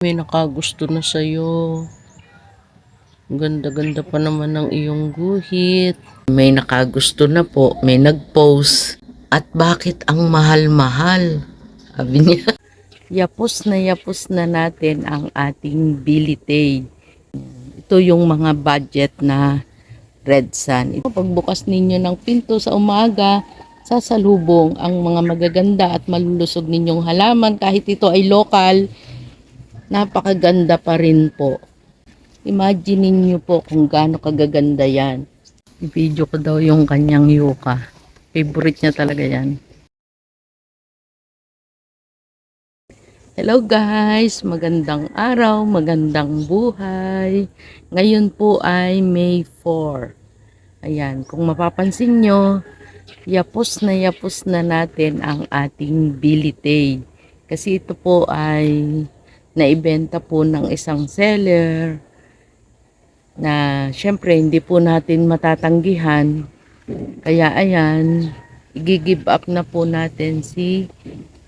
May nakagusto na sa'yo. Ganda-ganda pa naman ng iyong guhit. May nakagusto na po, may nag-post. At bakit ang mahal-mahal? Sabi niya. Yapos na natin ang ating bilitay. Ito yung mga budget na Red Sun. Ito, pagbukas ninyo ng pinto sa umaga, sasalubong ang mga magaganda at malulusog ninyong halaman. Kahit ito ay local, napakaganda pa rin po. Imagine niyo po kung gaano kagaganda yan. I-video ko daw yung kanyang yuka. Favorite niya talaga yan. Hello guys! Magandang araw, magandang buhay. Ngayon po ay May 4. Ayan, kung mapapansin nyo, yapos na natin ang ating bilitay. Kasi ito po ay naibenta po ng isang seller na syempre hindi po natin matatanggihan. Kaya ayan, i-give up na po natin si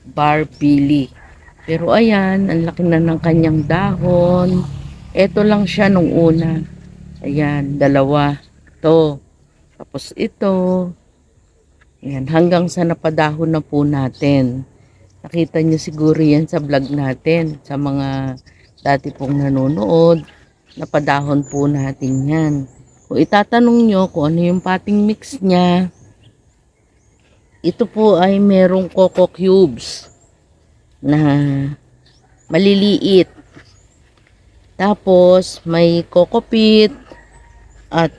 Barbili. Pero ayan, ang laki na ng kanyang dahon. Ito lang siya nung una. Ayan, dalawa. Ito. Tapos ito. Ayan, hanggang sa napadahon na po natin. Nakita niyo siguro yan sa vlog natin. Sa mga dati pong nanonood. Napadahon po natin yan. Kung itatanong nyo kung ano yung potting mix niya, ito po ay merong coco cubes na maliliit. Tapos may coco peat at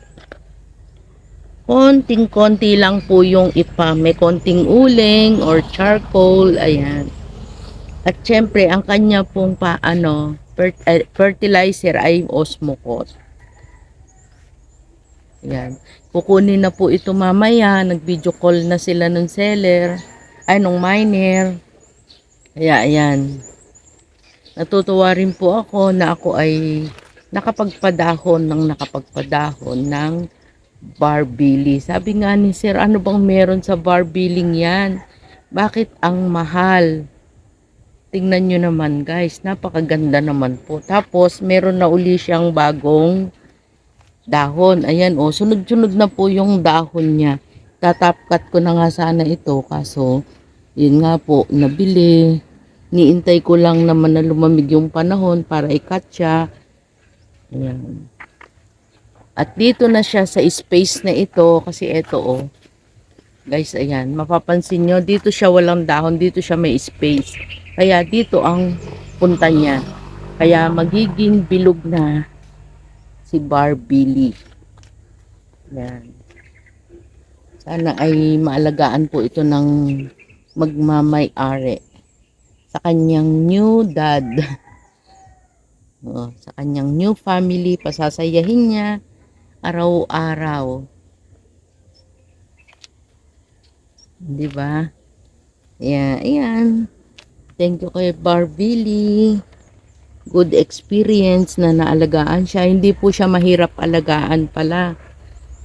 konting-konti lang po yung ipa. May konting uling or charcoal. Ayan. At syempre, ang kanya pong fertilizer ay Osmocote. Ayan. Kukunin na po ito mamaya. Nag-video call na sila ng seller. Ay, nung miner. Kaya, ayan. Natutuwa rin po ako na ako ay nakapagpadahon ng Barbili. Sabi nga ni sir, ano bang meron sa barbiling yan? Bakit ang mahal? Tingnan nyo naman guys, napakaganda naman po. Tapos, meron na uli siyang bagong dahon. Ayan o, sunod-sunod na po yung dahon niya. Tatapkat ko na nga sana ito, kaso, yun nga po, nabili. Niintay ko lang naman na lumamig yung panahon para i-cut siya. Ayan. At dito na siya sa space na ito, kasi ito o. Guys, ayan, mapapansin nyo, dito siya walang dahon, dito siya may space. Kaya dito ang punta niya. Kaya magiging bilog na si Barbili. Yan. Sana ay maalagaan po ito ng magmamay-ari sa kanyang new dad. Sa kanyang new family, pasasayahin niya araw-araw. Di ba? Yeah, ayan. Thank you kay Barbili. Good experience na naalagaan siya. Hindi po siya mahirap alagaan pala.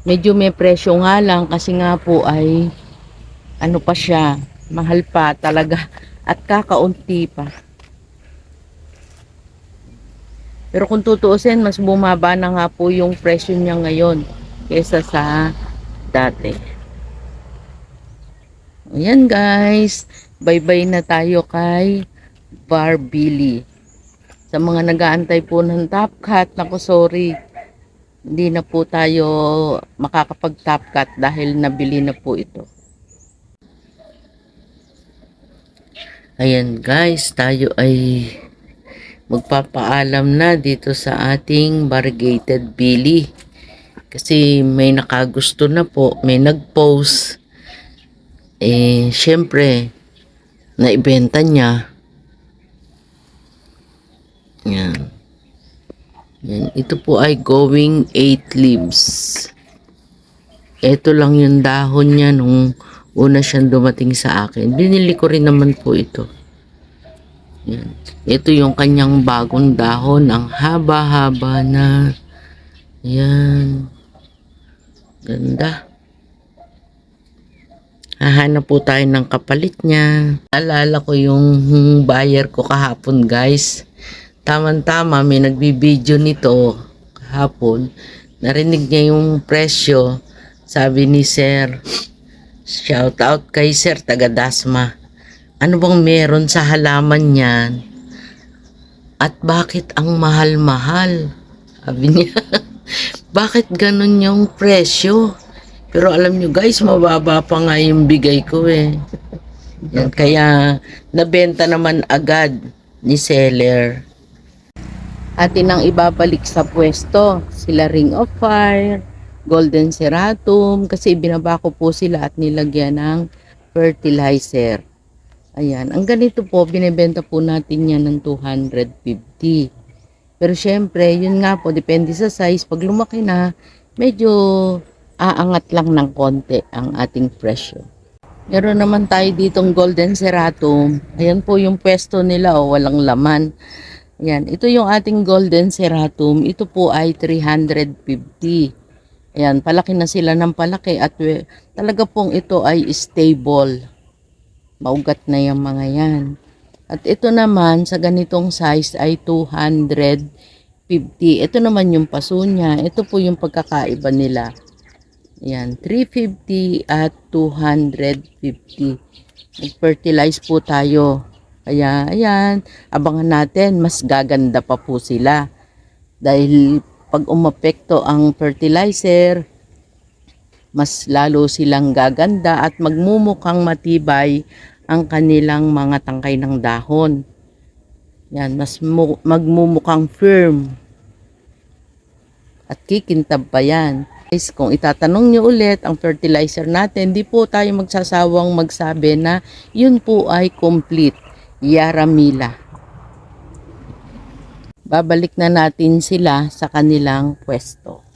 Medyo may presyo nga lang kasi nga po ay ano pa siya, mahal pa talaga at kakaunti pa. Pero kung tutuusin, mas bumaba na nga po yung presyo niya ngayon kaysa sa dati. Ayan guys, bye-bye na tayo kay Barbili. Sa mga nag-aantay po ng top cut, naku sorry, hindi na po tayo makakapag top cut dahil nabili na po ito. Ayan guys, tayo ay magpapaalam na dito sa ating variegated Billy. Kasi may nakagusto na po, may nag-post. Syempre, naibenta niya. Yan. Yan. Ito po ay going 8 leaves. Ito lang yung dahon niya nung una siyang dumating sa akin. Binili ko rin naman po ito. Yan. Ito yung kanyang bagong dahon. Ang haba-haba na. Yan. Ganda. Hahanap po tayo ng kapalit niya. Alala ko yung buyer ko kahapon guys. Tama-tama, may nagbibideo nito kahapon. Narinig niya yung presyo. Sabi ni Sir, shout out kay Sir taga Dasma. Ano bang meron sa halaman niyan? At bakit ang mahal-mahal? Sabi niya, bakit ganun yung presyo? Pero alam nyo guys, mababa pa nga yung bigay ko eh. Yan, kaya nabenta naman agad ni seller. Atin ang ibabalik sa pwesto. Sila Ring of Fire, Golden Ceratum, kasi binaba ko po sila at nilagyan ng fertilizer. Ayan, ang ganito po, binibenta po natin yan ng 250. Pero syempre, yun nga po, depende sa size. Pag lumaki na, medyo aangat lang ng konti ang ating presyo. Meron naman tayo ditong Golden Ceratum. Ayan po yung pwesto nila, walang laman. Ayan, ito yung ating Golden Ceratum. Ito po ay 350. Ayan, palaki na sila ng palaki at talaga pong ito ay stable. Maugat na yung mga yan. At ito naman, sa ganitong size ay 250. Ito naman yung paso niya. Ito po yung pagkakaiba nila. Ayan, 350 at 250. Nag-fertilize po tayo. Kaya, ayan, abangan natin, mas gaganda pa po sila. Dahil pag umapekto ang fertilizer, mas lalo silang gaganda at magmumukhang matibay ang kanilang mga tangkay ng dahon. Yan, mas magmumukhang firm. At kikintab pa yan. Guys, kung itatanong nyo ulit ang fertilizer natin, di po tayo magsasawang magsabi na yun po ay complete. Yaramila. Babalik na natin sila sa kanilang pwesto.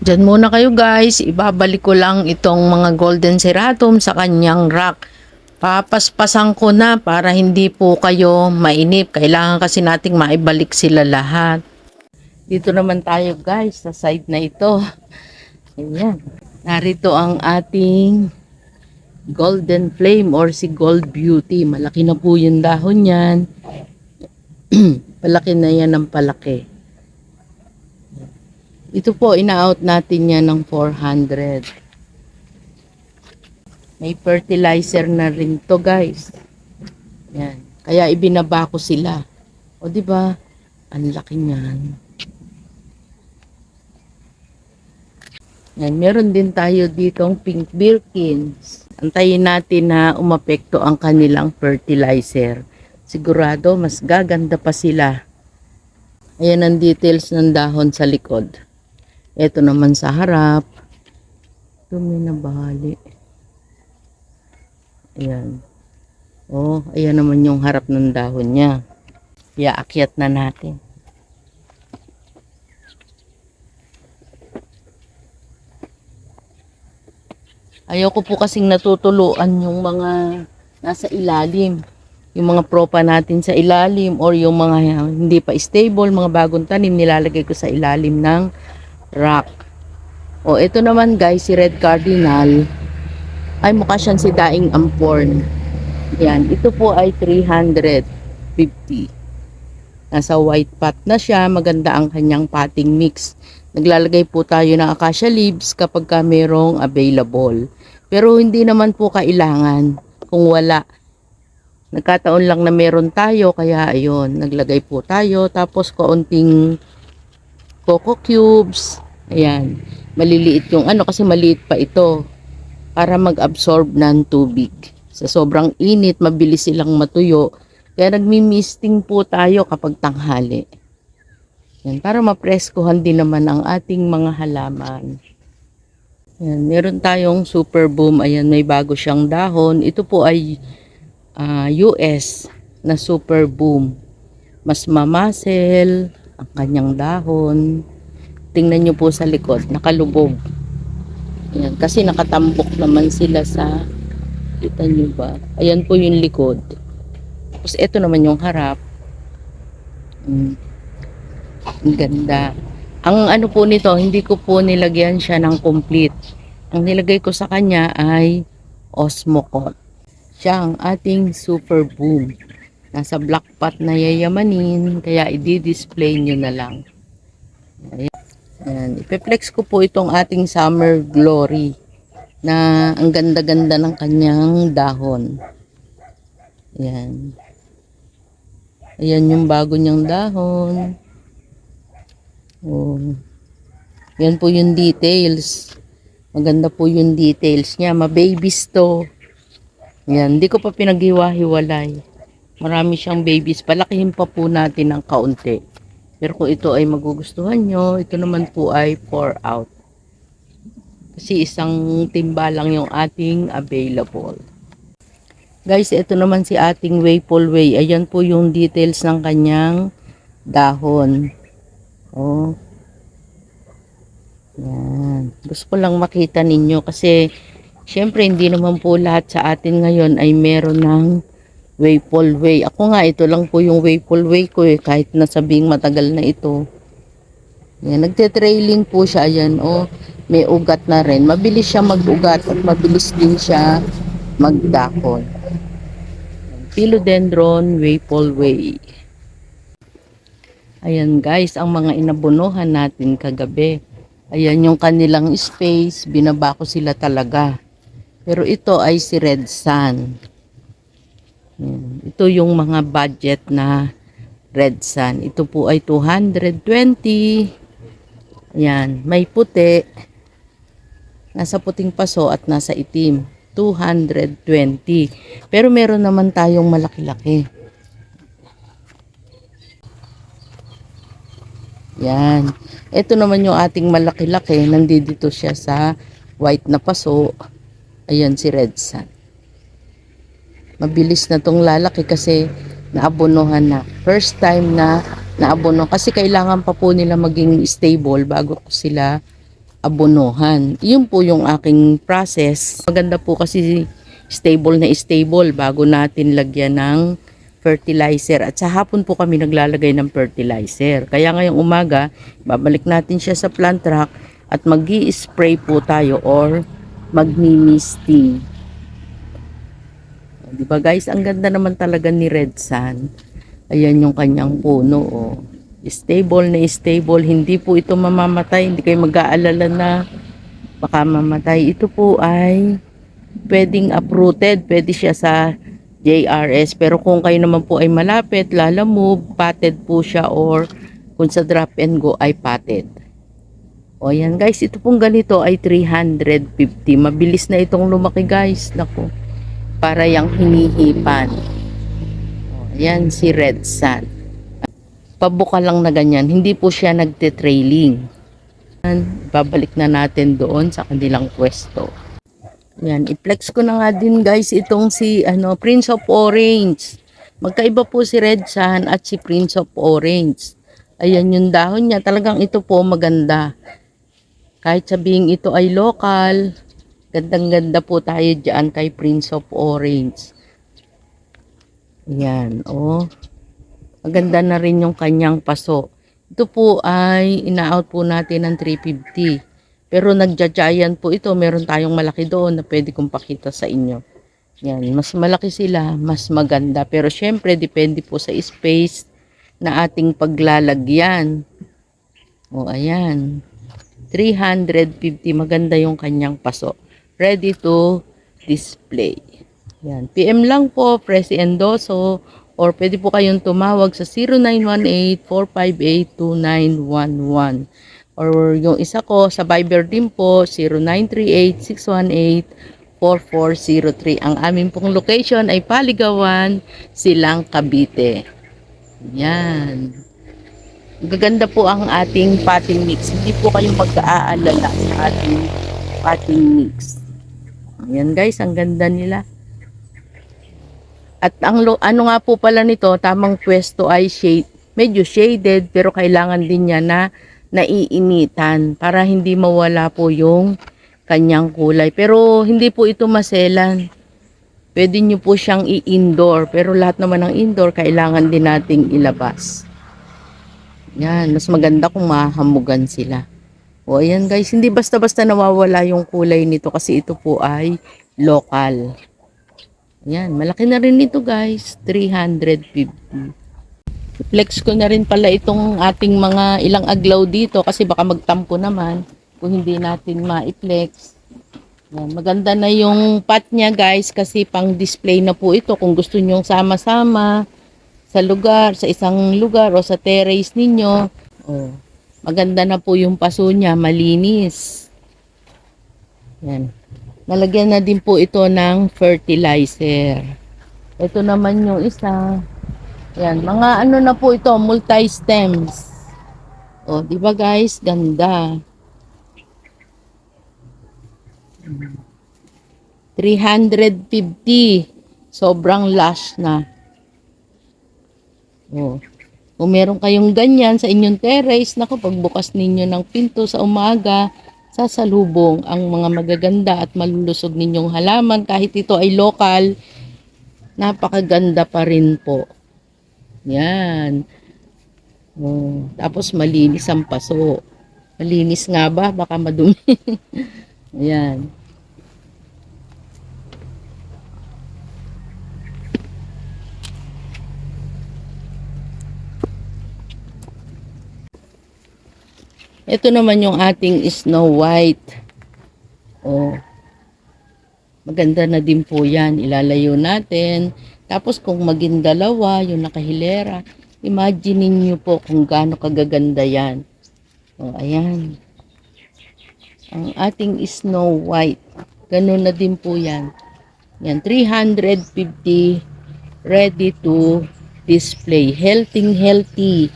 Diyan muna kayo guys, ibabalik ko lang itong mga Golden Ceratum sa kanyang rack. Papaspasan ko na para hindi po kayo mainip. Kailangan kasi nating maibalik sila lahat. Dito naman tayo guys, sa side na ito. Ayan. Narito ang ating Golden Flame or si Gold Beauty. Malaki na po yung dahon yan. Palaki na yan ng palaki. Ito po, ina-out natin yan ng 400. May fertilizer na rin to guys. Yan. Kaya ibinaba ko sila. O diba? Ang laki niyan. Yan, meron din tayo ditong Pink Birkins. Antayin natin na umapekto ang kanilang fertilizer. Sigurado, mas gaganda pa sila. Ayan ang details ng dahon sa likod. Ito naman sa harap. Dumi na bahali. Ayan. Oh, ayan naman yung harap ng dahon niya. Iaakyat na natin. Ayoko po kasing natutuluan yung mga nasa ilalim. Yung mga propa natin sa ilalim or yung mga hindi pa stable, mga bagong tanim, nilalagay ko sa ilalim ng rack. O, ito naman guys, si Red Cardinal. Ay, mukha siyang si Daing Amporn. Yan, ito po ay 350. Nasa white pot na siya, maganda ang kanyang potting mix. Naglalagay po tayo ng acacia leaves kapag ka merong available. Pero hindi naman po kailangan kung wala. Nagkataon lang na meron tayo, kaya ayun, naglagay po tayo. Tapos kaunting coco cubes. Ayan, maliliit yung ano kasi maliit pa ito para mag-absorb ng tubig. Sa sobrang init, mabilis silang matuyo. Kaya nagmi-misting po tayo kapag tanghali. Yan, para mapreskuhan din naman ang ating mga halaman. Yan, meron tayong Super Boom. Ayan, may bago siyang dahon. Ito po ay US na Super Boom. Mas mamasel ang kanyang dahon. Tingnan nyo po sa likod, nakalubog. Ayan, kasi nakatambok naman sila sa, kita nyo ba? Ayan po yung likod. Tapos ito naman yung harap. Ang ganda. Ang ano po nito, hindi ko po nilagyan siya ng complete. Ang nilagay ko sa kanya ay Osmocot. Siya ang ating super boom. Nasa black pot na yayamanin, kaya i-display nyo na lang. Ayan. Ipe-flex ko po itong ating summer glory na ang ganda-ganda ng kanyang dahon. Ayan. Ayan yung bago niyang dahon. Oh. Yan po yung details. Maganda po yung details niya. Mababies to. Yan. Hindi ko pa pinaghiwa-hiwalay. Marami siyang babies. Palakihin pa po natin ng kaunti. Pero kung ito ay magugustuhan nyo, ito naman po ay pour out. Kasi isang timba lang yung ating available. Guys, ito naman si ating Wayful Way. Ayan po yung details ng kanyang dahon. Oh. Yan. Gusto ko lang makita ninyo kasi syempre hindi naman po lahat sa atin ngayon ay meron ng Wayful Way. Ako nga, ito lang po yung Wayful Way ko eh, kahit nasabing matagal na ito. Yan, nagte-trailing po siya. Ayan, oh, may ugat na rin. Mabilis siya mag-ugat at mabilis din siya magdakon. Philodendron Wayful Way. Ayan guys, ang mga inabunuhan natin kagabi. Ayan yung kanilang space, binaba ko sila talaga. Pero ito ay si Red Sun. Ito yung mga budget na Red Sun. Ito po ay 220. Ayan, may puti. Nasa puting paso at nasa itim. 220. Pero meron naman tayong malaki-laki. Yan. Ito naman yung ating malaki-laki. Nandito siya sa white na paso. Ayan si Red Sun. Mabilis na tong lalaki kasi naabonohan na. First time na naabono. Kasi kailangan pa po nila maging stable bago ko sila abonohan. Yun po yung aking process. Maganda po kasi stable na stable bago natin lagyan ng fertilizer. At sa hapon po kami naglalagay ng fertilizer. Kaya ngayong umaga, babalik natin siya sa plant rack at mag-i-spray po tayo or magmi-misting. Diba guys, ang ganda naman talaga ni Red Sun. Ayan yung kanyang puno. Oh. Stable na stable. Hindi po ito mamamatay. Hindi kayo mag-aalala na baka mamatay. Ito po ay pwedeng uprooted. Pwede siya sa JRS. Pero kung kayo naman po ay malapit, lalamove, potted po siya or kung sa drop and go ay potted. O yan guys, ito pong ganito ay 350. Mabilis na itong lumaki guys. Naku, para yung hinihipan. O, yan si Red Sun. Pabuka lang na ganyan, hindi po siya nagte-trailing. Babalik na natin doon sa kanilang pwesto. Yan, i-flex ko na nga din guys itong si Prince of Orange. Magkaiba po si Red Sun at si Prince of Orange. Ayan yung dahon niya, talagang ito po maganda. Kahit sabihin ito ay local, gandang-ganda po tayo dyan kay Prince of Orange. Yan, oh. Maganda na rin yung kanyang paso. Ito po ay ina-out po natin ng 350. Pero nagja-giant po ito. Meron tayong malaki doon na pwede kong pakita sa inyo. Yan, mas malaki sila, mas maganda. Pero syempre, depende po sa space na ating paglalagyan. O, ayan. 350. Maganda yung kanyang paso. Ready to display. Yan. PM lang po, Presi Endoso. Or pwede po kayong tumawag sa 0918-458-2911. Or yung isa ko sa Viber din po, 0938-618-4403. Ang aming pong location ay Paligawan, Silang, Cavite. Yan. Gaganda po ang ating potting mix. Hindi po kayong mag-aalala sa ating potting mix. Yan guys, ang ganda nila. At ang ano nga po pala nito, tamang pwesto ay medyo shaded pero kailangan din niya na naiinitan para hindi mawala po yung kanyang kulay. Pero hindi po ito maselan. Pwede nyo po siyang i-indoor pero lahat naman ng indoor kailangan din nating ilabas. Yan, mas maganda kung mahamugan sila. O ayan guys, hindi basta-basta nawawala yung kulay nito kasi ito po ay local. Yan, malaki na rin ito guys, 350. Flex ko na rin pala itong ating mga ilang aglaw dito kasi baka magtampo naman kung hindi natin ma-flex. Yan, maganda na yung pot niya guys kasi pang display na po ito kung gusto nyong sama-sama sa lugar, sa isang lugar o sa terrace ninyo. Oh, maganda na po yung paso niya, malinis. Yan. Nalagyan na din po ito ng fertilizer. Ito naman yung isa. Yan, mga ano na po ito, multi-stems. O, di ba guys? Ganda. 350. Sobrang lush na. O, kung meron kayong ganyan sa inyong terrace, naku, pagbukas ninyo ng pinto sa umaga, sasalubong ang mga magaganda at malulusog ninyong halaman. Kahit ito ay local, napakaganda pa rin po. Yan. Oh, tapos malinis ang paso. Malinis nga ba? Baka madumi. Ayan. Ito naman yung ating Snow White. Oh. Maganda na din po yan. Ilalayo natin. Tapos kung maging dalawa, yung nakahilera, imagine niyo po kung gaano kagaganda yan. O, ayan. Ang ating Snow White. Ganun na din po yan. Yan, 350 ready to display. Healthy.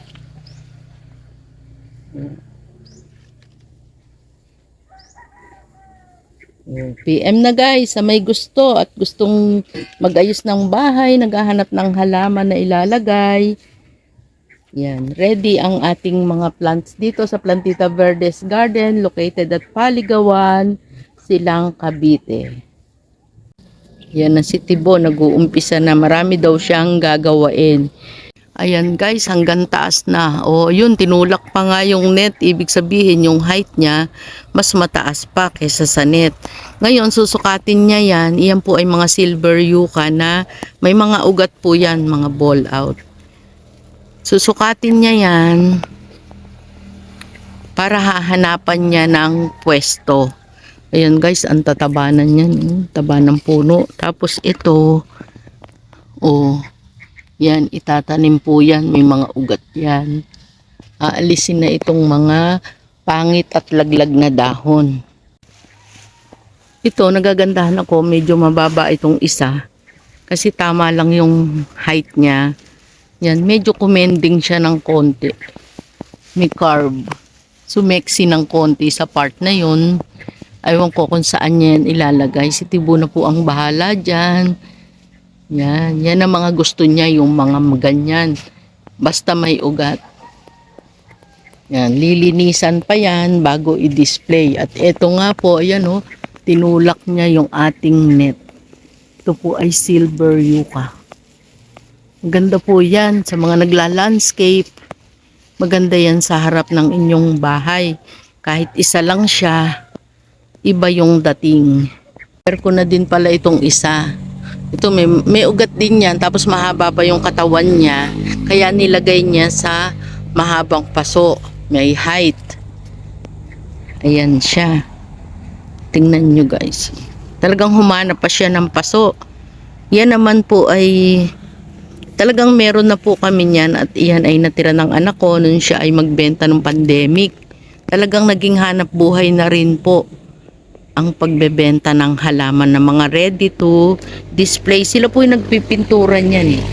PM na guys, sa may gusto at gustong mag-ayos ng bahay, naghahanap ng halaman na ilalagay. Yan, ready ang ating mga plants dito sa Plantita Verdes Garden located at Paligawan, Silang, Cavite. Yan na si Tibo, nag-uumpisa na, marami daw siyang gagawain. Ayan guys, hanggang taas na. O yun, tinulak pa nga yung net. Ibig sabihin yung height niya mas mataas pa kaysa sa net. Ngayon, susukatin niya yan. Iyan po ay mga silver yucca na may mga ugat po yan, mga ball out. Susukatin niya yan para hahanapan niya ng pwesto. Ayan guys, ang tatabanan niyan. Taba ng puno. Tapos ito, yan, itatanim po yan. May mga ugat yan. Aalisin na itong mga pangit at laglag na dahon. Ito, nagagandahan ako. Medyo mababa itong isa. Kasi tama lang yung height niya. Yan, medyo commending siya ng konti. May curve. Sumexy ng konti sa part na yun. Aywan ko kung saan yan ilalagay. Si Tibo na po ang bahala dyan. Yan ang mga gusto niya, yung mga ganyan. Basta may ugat. Yan, lilinisan pa yan bago i-display. At eto nga po, ayan o, tinulak niya yung ating net. Ito po ay silver yucca. Maganda po yan sa mga nagla-landscape. Maganda yan sa harap ng inyong bahay. Kahit isa lang siya, iba yung dating. Pero ko na din pala itong isa. Ito may ugat din yan, tapos mahaba pa yung katawan niya. Kaya nilagay niya sa mahabang paso. May height. Ayan siya. Tingnan nyo guys. Talagang humana pa siya ng paso. Yan naman po ay talagang meron na po kami niyan at iyan ay natira ng anak ko nung siya ay magbenta ng pandemic. Talagang naging hanap buhay na rin po ang pagbebenta ng halaman na mga ready to display. Sila po yung nagpipintura niyan eh.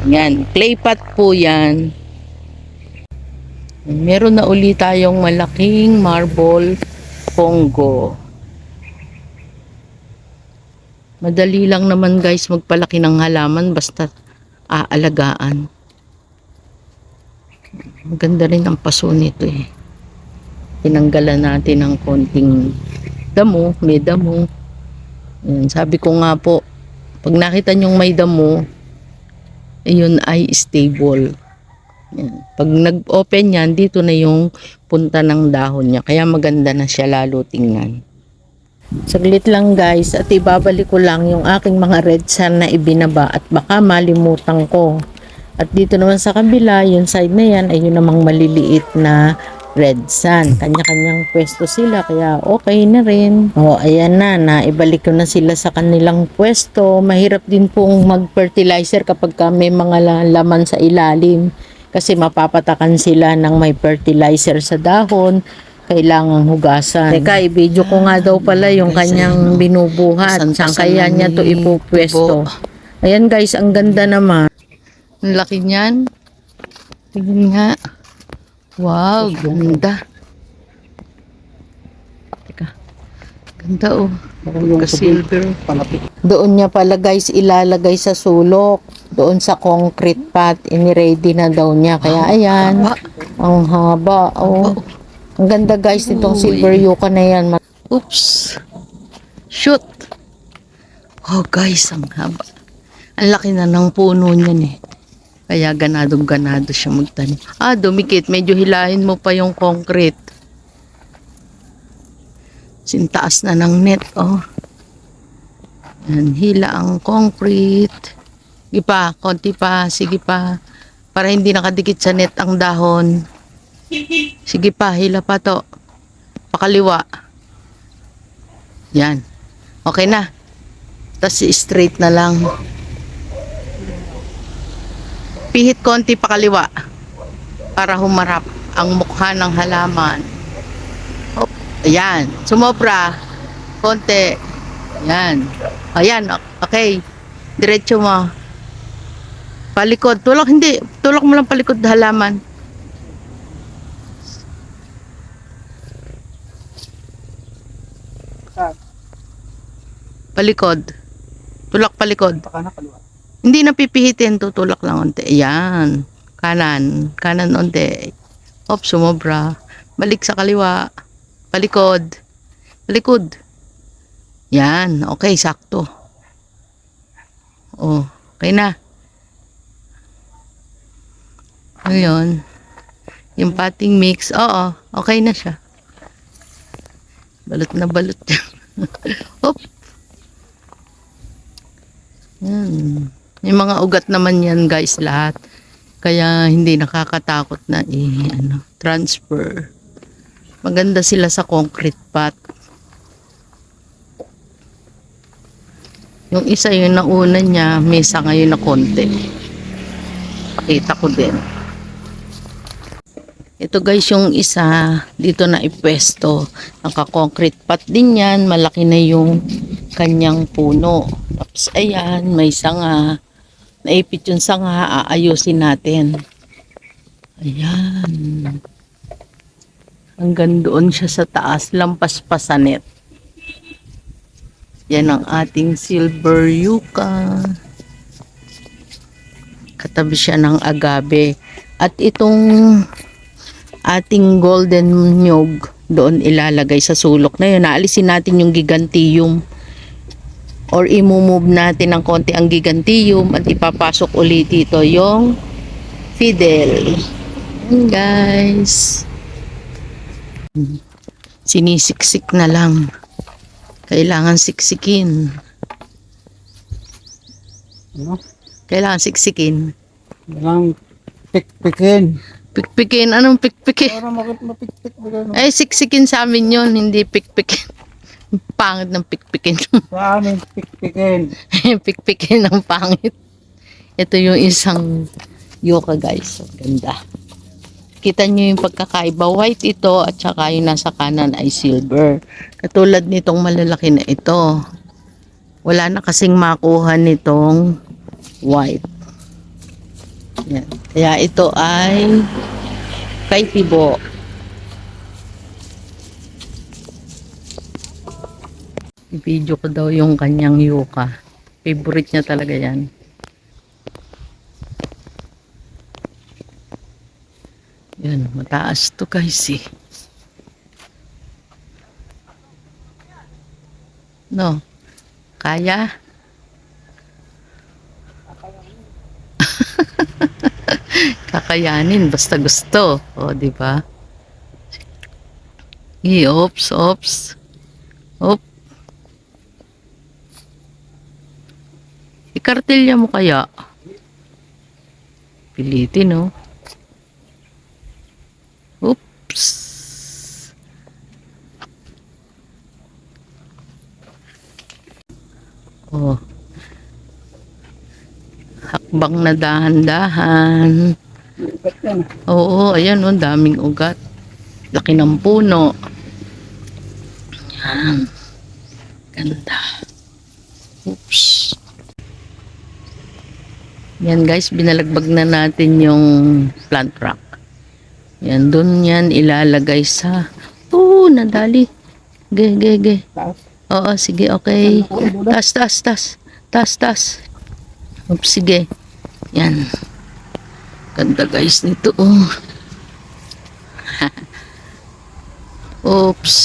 Yan, clay pot po yan. Meron na ulit tayong malaking marble Congo. Madali lang naman guys magpalaki ng halaman basta aalagaan. Maganda rin ang paso nito eh. Tinanggalan natin ng konting damo, may damo. Yan, sabi ko nga po, pag nakita nyong may damo, yun ay stable. Yan. Pag nag-open yan, dito na yung punta ng dahon niya. Kaya maganda na siya lalo tingnan. Saglit lang guys at ibabalik ko lang yung aking mga red sand na ibinaba at baka malimutan ko. At dito naman sa kabila, yung side na yan ay yun namang maliliit na red sand. Kanya-kanyang pwesto sila kaya okay na rin. O ayan na, naibalik ko na sila sa kanilang pwesto. Mahirap din pong mag-fertilizer kapag may mga laman sa ilalim. Kasi mapapatakan sila ng may fertilizer sa dahon. Kailangang hugasan. Teka, i-video ko nga daw pala yung kanyang binubuhat. Saan kaya niya to ipupwesto. Ayan guys, ang ganda naman. Ang laki niyan. Tingnan nga. Wow, ganda. Teka. Ganda oh. Silver. Doon niya pala guys ilalagay sa sulok. Doon sa concrete pad. Ini-ready na daw niya. Kaya ayan. Ang haba. Oh. Ang ganda guys nitong silver yucca na yan. Oops. Shoot. Oh guys, ang haba. Ang laki na ng puno niyan eh. Kaya ganado siya magtanim. Dumikit. Medyo hilahin mo pa yung concrete. Sintaas na ng net, oh. Yan, hila ang concrete. Sige pa, konti pa, sige pa. Para hindi nakadikit sa net ang dahon. Sige pa, hila pa to. Pakaliwa. Yan. Okay na. Tapos straight na lang. Pihit konti pakaliwa. Para humarap ang mukha ng halaman. Hop. Ayan. Sumobra. Konti. Ayan. Ayan. Okay. Diretso mo. Palikod. Tulak hindi. Tulak mo lang palikod halaman. Palikod. Tulak palikod. Hindi na pipihitin. Tutulak lang unti. Ayan. Kanan. Kanan unti. Hop. Sumobra. Balik sa kaliwa. Palikod. Palikod. Yan. Okay. Sakto. Oh. Okay na. Ngayon. Yung potting mix. Oo. Okay na siya. Balot na balot. Hop. Yan. Yung mga ugat naman yan guys lahat. Kaya hindi nakakatakot na transfer. Maganda sila sa concrete pot. Yung isa yung nauna niya, mesa ngayon na konti. Pakita ko din. Ito guys yung isa, dito na ipwesto. Naka-concrete pot din yan, malaki na yung kanyang puno. Tapos ayan, may sanga. Naipit yung sanga, aayusin natin. Ayan. Hanggang doon siya sa taas, lampas pa sa net. Yan ang ating silver yucca. Katabi siya ng agave. At itong ating golden nyog doon ilalagay sa sulok na yun. Naalisin natin yung gigantium or imumove natin ng konti ang gigantium at ipapasok ulit dito yung fiddle. Yan guys. Sinisiksik na lang. Kailangan siksikin. Ano? Kailangan siksikin. Walang pikpikin. Pikpikin? Anong pikpikin? Para mapikpik ba gano'n? Eh, siksikin sa amin yun, hindi pikpikin. Pangit ng pikpikin. Sa amin, pikpikin. Pikpikin ng pangit. Ito yung isang yucca guys. Ganda. Kita nyo yung pagkakaiba. White ito at saka yung nasa kanan ay silver. Katulad nitong malalaki na ito. Wala na kasing makuha nitong white. Yan. Kaya ito ay kay Tibo. I-video ko daw yung kanyang yucca. Favorite niya talaga yan. Yan, mataas to guys eh. No? Kaya? Kakayanin basta gusto. O, di ba? Ops. Op. Ikartilya mo kaya? Pilitin, no? Oops. Oh. Hakbang na dahan-dahan. Ba't yan? Oo, ayan, oh, daming ugat. Laki ng puno. Yan. Ganda. Oops. Yan guys, binalagbag na natin yung plant rock. Yan, dun yan ilalagay sa... Oo, nadali. Ge. Taas. Oo, sige, okay. Tas. Oops, sige. Yan. Ganda guys nito, oh. Oops.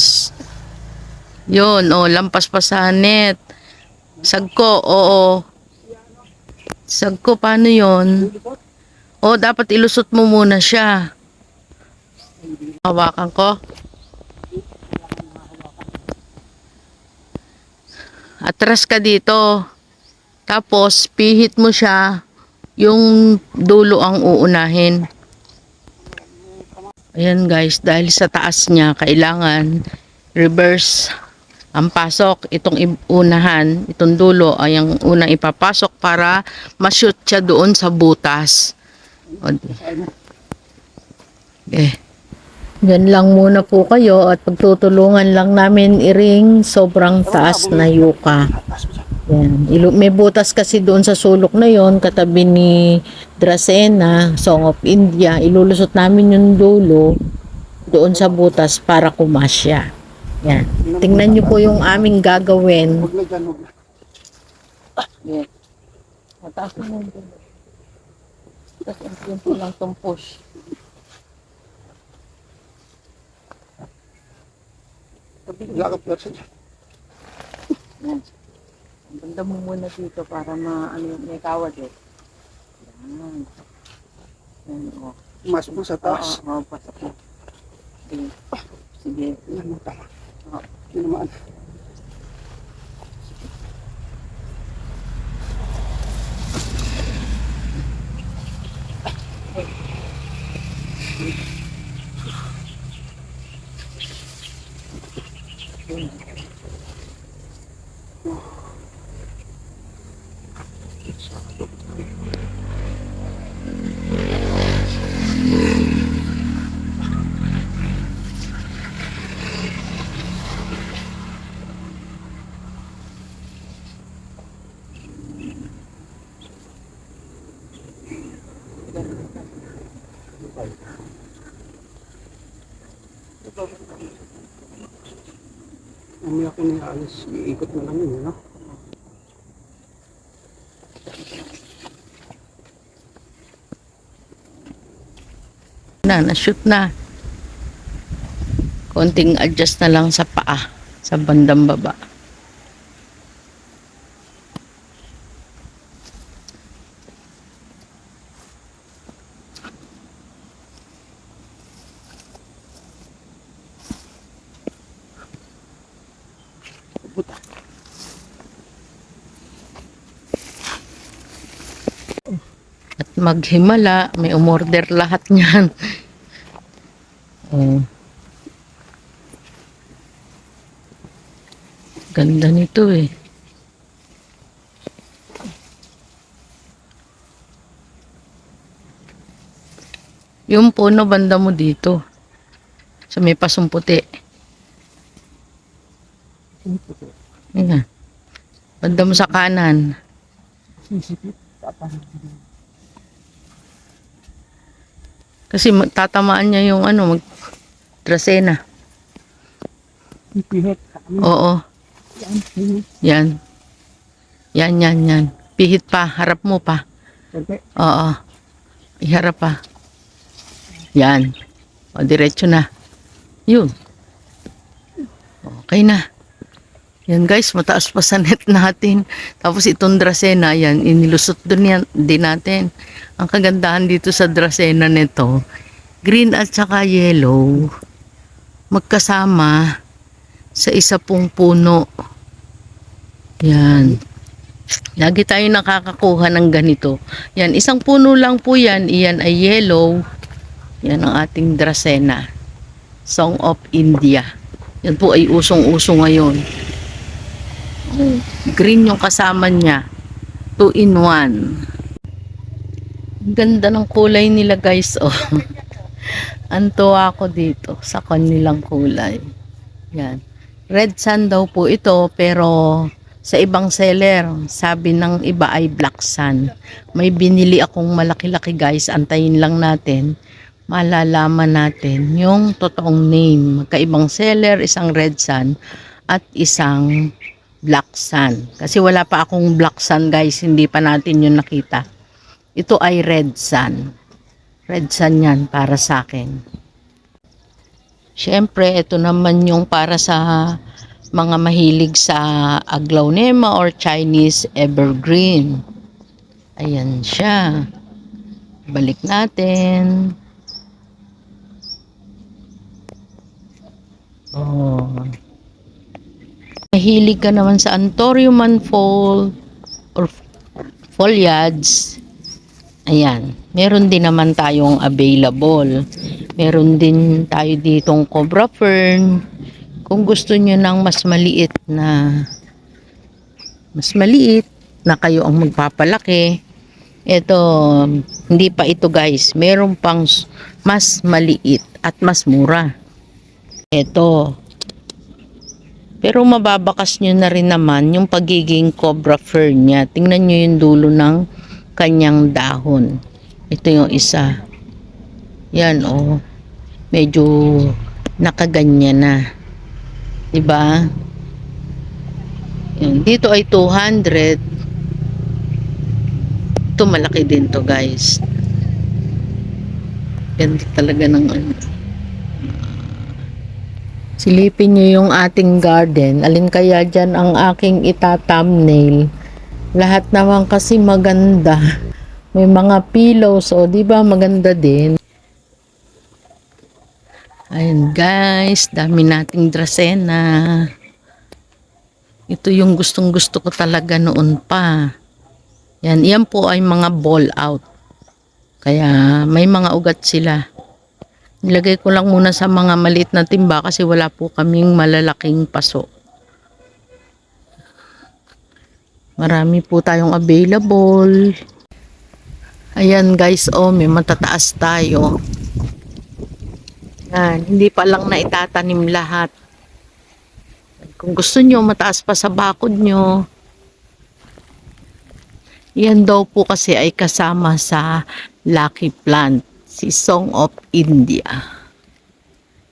Yun, oh, lampas pa sa net. Sagko, oo. Sagko, paano yun? Oh, dapat ilusot mo muna siya. Hawakan ko. Atras ka dito. Tapos, pihit mo siya. Yung dulo ang uunahin. Ayan guys, dahil sa taas niya, kailangan reverse ang pasok. Itong unahan, itong dulo ay ang unang ipapasok para ma-shoot siya doon sa butas. Okay. Yan lang muna po kayo at pagtutulungan lang namin iring sobrang taas na yuka. Yan. May butas kasi doon sa sulok na yon katabi ni Dracena, Song of India. Ilulusot namin yung dulo doon sa butas para kumasya. Yan. Tingnan nyo po yung aming gagawin. Huwag na dyan, huwag na. Yes. Mataas mo yung dulo. Tapos yung po lang itong push. Lakap na siya. Yan. Ang banda mo muna dito para may kawad eh. Yan. Yan o. Mas mo sa taas. Oo, pasok mo. Sige. Sige. Yan mo, tama. Oo. Yan naman. Mamaya ko na alis. Iikot na lang yun, no? Na-shoot na. Konting adjust na lang sa paa, sa bandang baba. Buta. At maghimala, may umorder lahat niyan. Oh. Ganda nito eh. Yung puno banda mo dito. Sa may pasong puti. Ayan. Banda mo sa kanan. Sisipit. Tapos. Kasi tatamaan niya yung Dracena. Pihit. Oo. Yan. Yan. Pihit pa. Harap mo pa. Konti. Oo. Iharap pa. Yan. O, diretso na. Yun. Okay na. Yan guys, mataas pa sa net natin. Tapos itong Dracena, yan, inilusot din natin. Ang kagandahan dito sa Dracena nito, green at saka yellow, magkasama sa isa pong puno. Yan. Lagi tayo nakakakuha ng ganito. Yan, isang puno lang po yan. Iyan ay yellow. Yan ang ating Dracena. Song of India. Yan po ay usong-uso ngayon. Green yung kasama niya. 2 in 1. Ganda ng kulay nila guys. Oh. Antuwa ako dito sa kanilang kulay. Yan. Red sun daw po ito pero sa ibang seller, sabi ng iba ay black sun. May binili akong malaki-laki guys. Antayin lang natin. Malalaman natin yung totoong name. Magkaibang seller, isang red sun at isang black sun. Kasi wala pa akong black sun guys. Hindi pa natin yun nakita. Ito ay red sun. Red sun yan para sa akin. Siyempre, ito naman yung para sa mga mahilig sa aglaonema or Chinese evergreen. Ayan siya. Balik natin. Oh. Mahilig ka naman sa Anthurium fall or foliage. Ayan. Meron din naman tayong available. Meron din tayo ditong cobra fern. Kung gusto nyo ng mas maliit na kayo ang magpapalaki, ito, hindi pa ito guys. Meron pang mas maliit at mas mura. Ito. Pero mababakas nyo na rin naman yung pagiging cobra fern niya. Tingnan nyo yung dulo ng kanyang dahon. Ito yung isa. Yan oh. Medyo nakaganyan na. Diba? Yan. Dito ay 200. Ito malaki din to guys. Ganda talaga ng ano. Silipin nyo yung ating garden. Alin kaya dyan ang aking ita-thumbnail. Lahat naman kasi maganda. May mga pillows. O, diba maganda din. Ayun guys. Dami nating Dracena. Ito yung gustong gusto ko talaga noon pa. Yan po ay mga ball out. Kaya may mga ugat sila. Nilagay ko lang muna sa mga maliit na timba kasi wala po kaming malalaking paso. Marami po tayong available. Ayan guys, oh, may matataas tayo. Yan, hindi pa lang na itatanim lahat. Kung gusto nyo, mataas pa sa bakod nyo. Yan daw po kasi ay kasama sa lucky plant. Si Song of India.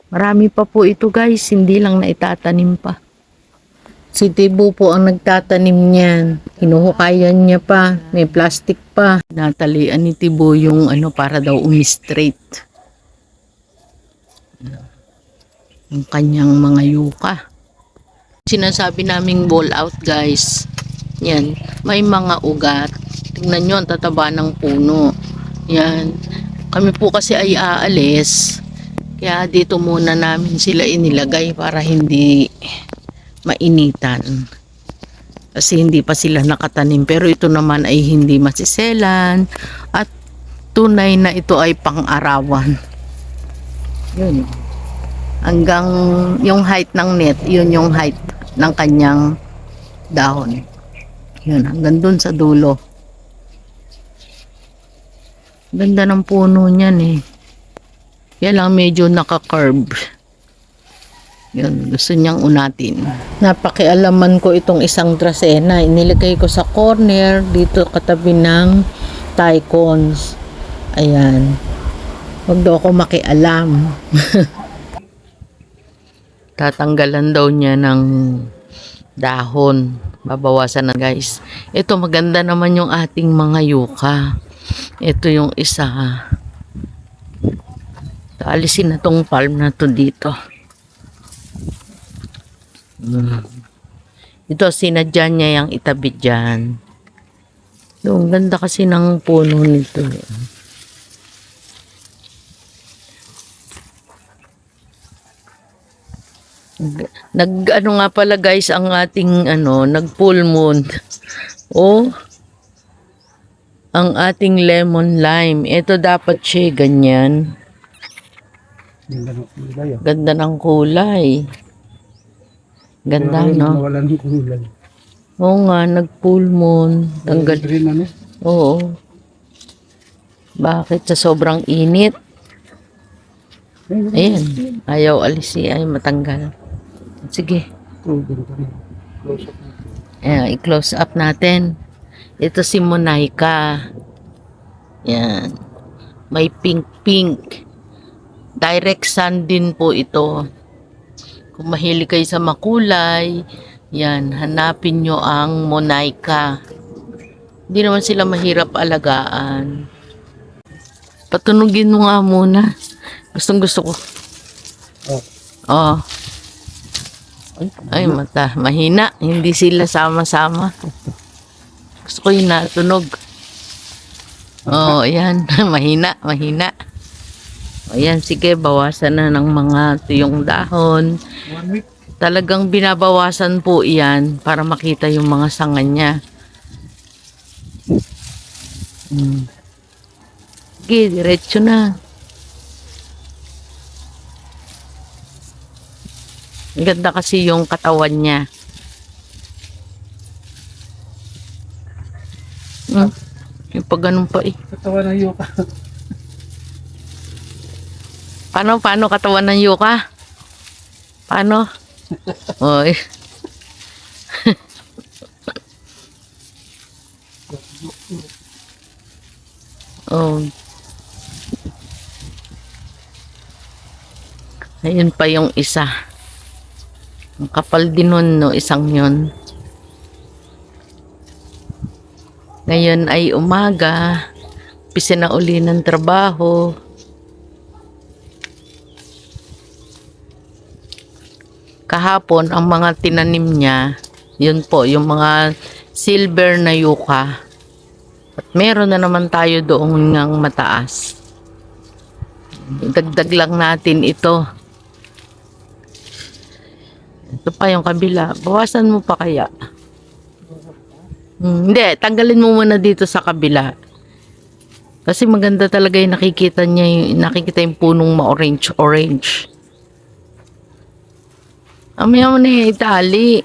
Marami pa po ito guys, hindi lang na itatanim pa. Si Tibu po ang nagtatanim niyan. Hinuhukayan niya pa, may plastic pa. Natalian ni Tibu yung ano para daw umi-straight. Yung kanyang mga yuka. Sinasabi naming ball out guys. Yan, may mga ugat. Tingnan nyo ang tataba ng puno. Yan. Kami po kasi ay aalis. Kaya dito muna namin sila inilagay para hindi mainitan. Kasi hindi pa sila nakatanim. Pero ito naman ay hindi masiselan. At tunay na ito ay pang-arawan. Yun. Hanggang yung height ng net, yun yung height ng kanyang dahon. Yun, hanggang dun sa dulo. Ganda ng puno niyan eh. Yan lang medyo naka-curve. Yun, gusto niyang unatin. Napakialaman ko itong isang Dracena. Inilagay ko sa corner dito katabi ng Tycons. Ayan. Huwag daw ako makialam. Tatanggalan daw niya ng dahon. Babawasan na guys. Ito maganda naman yung ating mga yuka. Ito yung isa. Alisin na tong palm na to dito. Ito sinadya niya yung itabi dyan. Yung ganda kasi ng puno nito. Nag ano nga pala guys ang ating nag full moon. Oh, ang ating lemon lime. Ito dapat siya ganyan. Ganda ng kulay ah. Ganda ng kulay. Ganda, Pero no? nawala ng kulay. Oo nga, nag-full moon. Tanggal. Green ano? Oo. Bakit? Sa sobrang init. Ayan. Ayaw alisi. Ay, matanggal. Sige. Oh, ganda rin. Close up. Ayan, i-close up natin. Ito si Monaika. Yan. May pink-pink. Direct sun din po ito. Kung mahilig kayo sa makulay, yan, hanapin nyo ang Monaika. Hindi naman sila mahirap alagaan. Patunugin mo nga muna. Gustong gusto ko. Oh. Oh. Ay, mata. Mahina. Hindi sila sama-sama. Gusto ko yung natunog. Oh, ayan. Mahina, mahina. O yan, sige, bawasan na ng mga tuyong dahon. 1 week. Talagang binabawasan po iyan para makita yung mga sanga niya. Sige, diretso na. Ang ganda kasi yung katawan niya. Yung pag ganun pa eh. Katawa na yuka. Paano katawan ng yuka? Paano? Oy. Oh. Ayun pa yung isa. Ang kapal din nun, no, isang yun. Ngayon ay umaga. Pisa na uli ng trabaho. Kahapon, ang mga tinanim niya, yun po, yung mga silver na yuka. At meron na naman tayo doon ng mataas. Dagdag lang natin ito. Ito pa yung kabila. Bawasan mo pa kaya? Hindi, tanggalin mo muna dito sa kabila. Kasi maganda talaga yung nakikita niya, nakikita yung punong ma-orange-orange. Amaya mo na yung itali.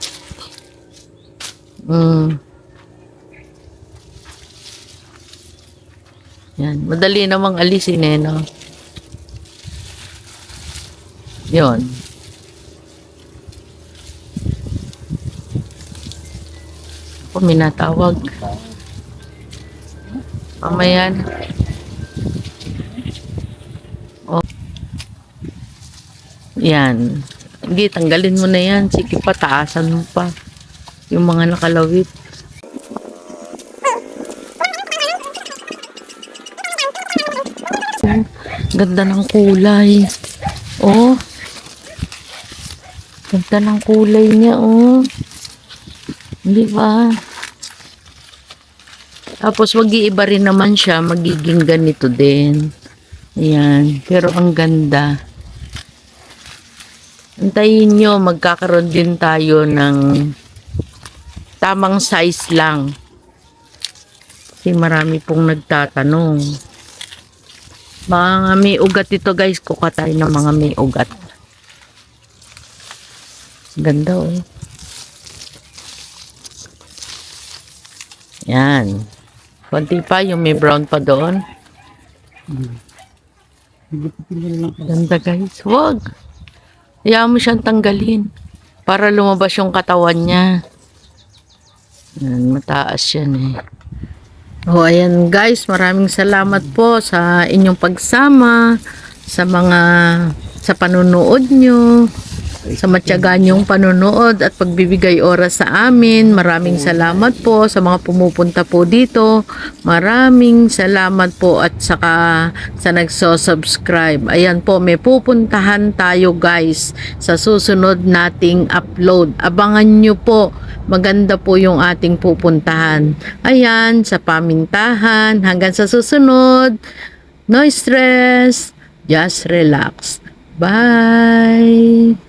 Yan. Madali namang alisin eh, no? Yun. Ako minatawag. Mamayan. Oh. Yan. Hindi, tanggalin mo na yan. Sige pa, taasan mo pa. Yung mga nakalawit. Ganda ng kulay. Oh. Ganda ng kulay niya, oh. Hindi ba? Tapos, mag-iiba rin naman siya. Magiging ganito din. Ayan. Pero, ang ganda. Antayin nyo, magkakaroon din tayo ng tamang size lang. Kasi marami pong nagtatanong. Mga may ugat ito guys, kuka tayo ng mga may ugat. Ganda oh. Yan. Konti pa, yung may brown pa doon. Ganda guys, wag. Hayaan mo siyang tanggalin para lumabas yung katawan niya. Yan, mataas yan eh. Oh, ayan guys, maraming salamat po sa inyong pagsama, sa panunood nyo, sa matyaga nyong panunood at pagbibigay oras sa amin. Maraming salamat po sa mga pumupunta po dito. Maraming salamat po at saka sa nagso-subscribe. Ayan po, may pupuntahan tayo guys sa susunod nating upload. Abangan nyo po. Maganda po yung ating pupuntahan. Ayan, sa pamintahan. Hanggang sa susunod. No stress. Just relax. Bye!